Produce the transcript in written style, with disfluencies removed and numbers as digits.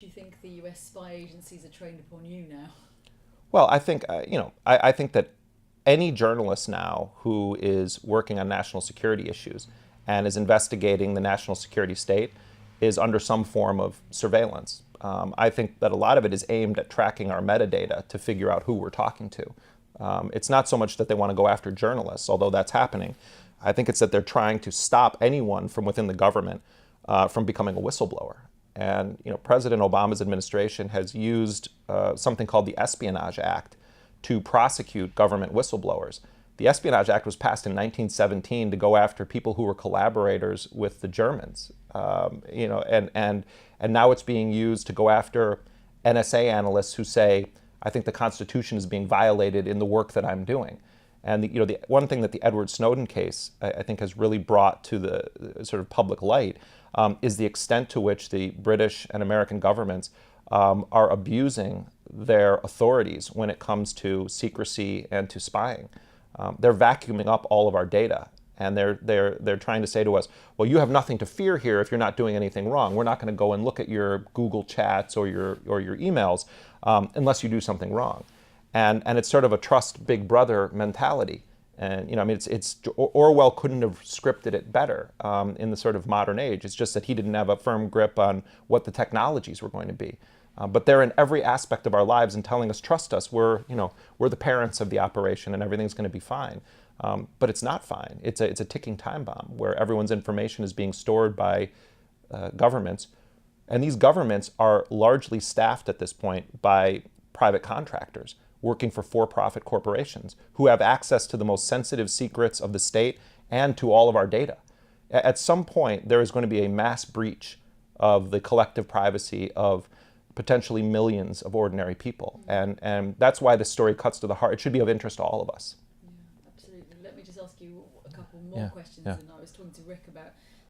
Do you think the US spy agencies are trained upon you now? Well, I think I think that any journalist now who is working on national security issues and is investigating the national security state is under some form of surveillance. I think that a lot of it is aimed at tracking our metadata to figure out who we're talking to. It's not so much that they want to go after journalists, although that's happening. I think it's that they're trying to stop anyone from within the government from becoming a whistleblower. And President Obama's administration has used something called the Espionage Act to prosecute government whistleblowers. The Espionage Act was passed in 1917 to go after people who were collaborators with the Germans. And now it's being used to go after NSA analysts who say, "I think the Constitution is being violated in the work that I'm doing." And the one thing that the Edward Snowden case, I think, has really brought to the sort of public light is the extent to which the British and American governments are abusing their authorities when it comes to secrecy and to spying. They're vacuuming up all of our data, and they're trying to say to us, "Well, you have nothing to fear here if you're not doing anything wrong. We're not going to go and look at your Google chats or your emails unless you do something wrong." And it's sort of a trust Big Brother mentality. And I mean, it's Orwell couldn't have scripted it better in the sort of modern age. It's just that he didn't have a firm grip on what the technologies were going to be. But they're in every aspect of our lives and telling us, "Trust us. We're the parents of the operation, and everything's going to be fine." But it's not fine. It's a ticking time bomb where everyone's information is being stored by governments, and these governments are largely staffed at this point by private contractors working for-profit corporations who have access to the most sensitive secrets of the state and to all of our data. At some point, there is going to be a mass breach of the collective privacy of potentially millions of ordinary people. And that's why this story cuts to the heart. It should be of interest to all of us. Yeah, absolutely. Let me just ask you a couple more Yeah, questions. yeah. And I was talking to Rick about